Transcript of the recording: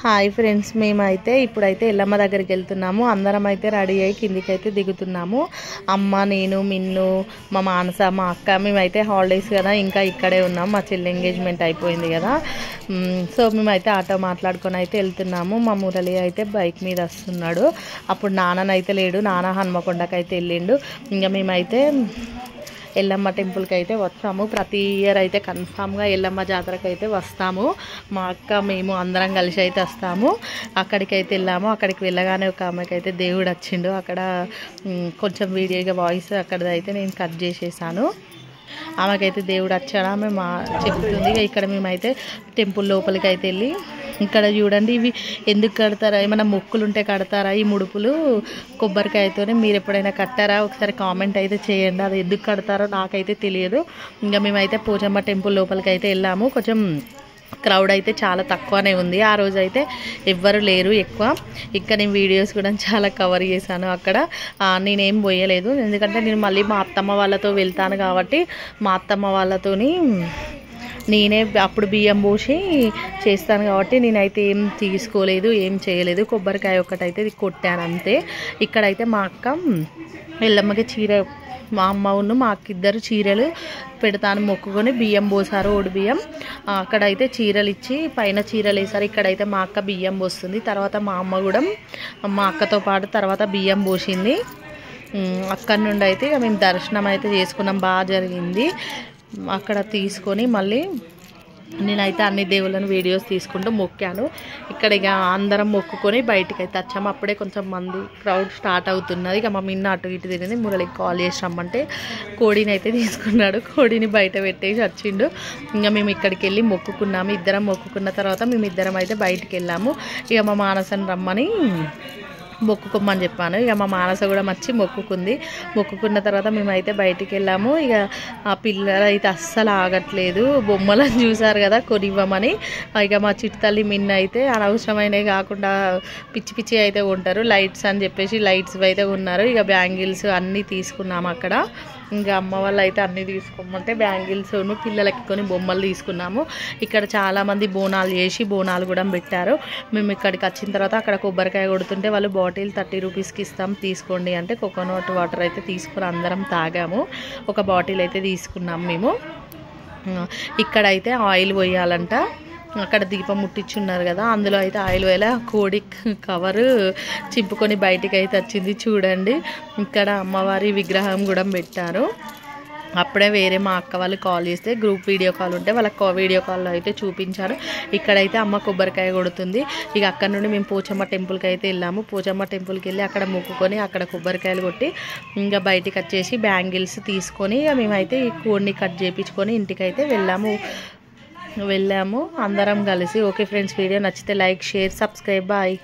Hi friends, మేమైతే ఇప్పుడైతే ఎల్లమ్మ దగ్గరికి వెళ్తున్నాము. అందరం అయితే రెడీ అయ్యి కిందికి అయితే దిగుతున్నాము. అమ్మ, నేను, మిన్ను, మా మానస, మా అక్క, మేమైతే హాలిడేస్ కదా ఇంకా ఇక్కడే ఉన్నాము. మా చెల్లి ఎంగేజ్మెంట్ అయిపోయింది కదా, సో మేమైతే ఆటో మాట్లాడుకొని అయితే వెళ్తున్నాము. మా మురళి అయితే బైక్ మీద వస్తున్నాడు. అప్పుడు నాన్ననైతే లేడు, నాన్న హన్మకొండకి అయితే వెళ్ళిండు. ఇంకా మేమైతే ఎల్లమ్మ టెంపుల్కి అయితే వస్తాము. ప్రతి ఇయర్ అయితే కన్ఫామ్గా ఎల్లమ్మ జాతరకి అయితే వస్తాము. మా అక్క, మేము అందరం కలిసి అయితే వస్తాము. అక్కడికి అయితే వెళ్ళాము. అక్కడికి వెళ్ళగానే ఒక ఆమెకి అయితే దేవుడు వచ్చిండు. అక్కడ కొంచెం వీడియోగా వాయిస్ అక్కడది అయితే నేను కట్ చేసేసాను. ఆమెకైతే దేవుడు వచ్చాడు, ఆమె చెప్తుంది. ఇక్కడ మేమైతే టెంపుల్ లోపలికి అయితే వెళ్ళి, ఇక్కడ చూడండి ఇవి ఎందుకు కడతారా, ఏమైనా మొక్కులు ఉంటే కడతారా ఈ ముడుపులు కొబ్బరికాయతోనే? మీరు ఎప్పుడైనా కట్టారా? ఒకసారి కామెంట్ అయితే చేయండి. అది ఎందుకు కడతారో నాకైతే తెలియదు. ఇంకా మేమైతే పోచమ్మ టెంపుల్ లోపలికి అయితే వెళ్ళాము. కొంచెం క్రౌడ్ అయితే చాలా తక్కువనే ఉంది. ఆ రోజు అయితే ఎవ్వరు లేరు ఎక్కువ. ఇంకా నేను వీడియోస్ కూడా చాలా కవర్ చేశాను. అక్కడ నేనేం పోయలేదు, ఎందుకంటే నేను మళ్ళీ మా అత్తమ్మ వాళ్ళతో వెళ్తాను కాబట్టి మా అత్తమ్మ వాళ్ళతోని నేనే అప్పుడు బియ్యం పోసి చేస్తాను కాబట్టి నేనైతే ఏం తీసుకోలేదు, ఏం చేయలేదు. కొబ్బరికాయ ఒకటైతే కొట్టాను అంతే. ఇక్కడైతే మా అక్క ఎల్లమ్మకి చీర, మా అమ్మను మా అక్క ఇద్దరు చీరలు పెడతాను మొక్కుకొని బియ్యం పోసారు, ఓడి బియ్యం. అక్కడైతే చీరలు ఇచ్చి పైన చీరలు వేసారు. ఇక్కడైతే మా అక్క బియ్యం పోస్తుంది. తర్వాత మా అమ్మ కూడా మా అక్కతో పాటు తర్వాత బియ్యం పోసింది. అక్కడి నుండి అయితే ఇక మేము దర్శనం అయితే చేసుకున్నాం, బాగా జరిగింది. అక్కడ తీసుకొని మళ్ళీ నేనైతే అన్ని దేవుళ్ళని వీడియోస్ తీసుకుంటూ మొక్కాను. ఇక్కడ ఇక అందరం మొక్కుకొని బయటికి అయితే వచ్చాము. అప్పుడే కొంచెం మంది క్రౌడ్ స్టార్ట్ అవుతున్నది. ఇక మా మిన్న అటు ఇటు తిరిగింది. మురళికి కాల్ చేసి రమ్మంటే కోడిని అయితే తీసుకున్నాడు. కోడిని బయట పెట్టేసి వచ్చిండు. ఇంకా మేము ఇక్కడికి వెళ్ళి మొక్కుకున్నాము. ఇద్దరం మొక్కుకున్న తర్వాత మేము ఇద్దరం అయితే బయటికి వెళ్ళాము. ఇక మా మానసని రమ్మని మొక్కుకోమని చెప్పాను. ఇక మా మానస కూడా వచ్చి మొక్కుకుంది. మొక్కుకున్న తర్వాత మేమైతే బయటికి వెళ్ళాము. ఇక ఆ పిల్లలు అయితే అస్సలు ఆగట్లేదు. బొమ్మలను చూసారు కదా కొనివ్వమని. ఇక మా చిట్తల్లి మిన్న అయితే అనవసరమైనవి కాకుండా పిచ్చి పిచ్చి అయితే ఉంటారు. లైట్స్ అని చెప్పేసి లైట్స్ అయితే ఉన్నారు. ఇక బ్యాంగిల్స్ అన్నీ తీసుకున్నాము అక్కడ. ఇంకా అమ్మ వాళ్ళు అయితే అన్నీ తీసుకోమంటే బ్యాంగిల్స్ పిల్లలకి కొన్ని బొమ్మలు తీసుకున్నాము. ఇక్కడ చాలామంది బోనాలు చేసి బోనాలు కూడా పెట్టారు. మేము ఇక్కడికి వచ్చిన తర్వాత అక్కడ కొబ్బరికాయ కొడుతుంటే వాళ్ళు బాటిల్ 30 రూపీస్కి ఇస్తాం తీసుకోండి అంటే కోకోనట్ వాటర్ అయితే తీసుకుని అందరం తాగాము. ఒక బాటిల్ అయితే తీసుకున్నాం మేము. ఇక్కడైతే ఆయిల్ పోయాలంట. అక్కడ దీపం ముట్టించున్నారు కదా, అందులో అయితే ఆయిల్ వేళ కోడి కవరు చింపుకొని బయటికి అయితే వచ్చింది చూడండి. ఇక్కడ అమ్మవారి విగ్రహం కూడా పెట్టారు. అప్పుడే వేరే మా అక్క వాళ్ళు కాల్ చేస్తే గ్రూప్ వీడియో కాల్ ఉంటే వాళ్ళకి వీడియో కాల్లో అయితే చూపించారు. ఇక్కడైతే అమ్మ కొబ్బరికాయ కొడుతుంది. ఇక అక్కడ నుండి మేము పోచమ్మ టెంపుల్కి అయితే వెళ్ళాము. పోచమ్మ టెంపుల్కి వెళ్ళి అక్కడ మొక్కుకొని అక్కడ కొబ్బరికాయలు కొట్టి ఇంకా బయటికి వచ్చేసి బ్యాంగిల్స్ తీసుకొని ఇక మేమైతే ఈ కోడిని కట్ చేయించుకొని ఇంటికైతే వెళ్ళాము అందరం కలిసి. ఓకే ఫ్రెండ్స్, వీడియో నచ్చితే లైక్, షేర్, సబ్స్క్రైబ్. బాయ్.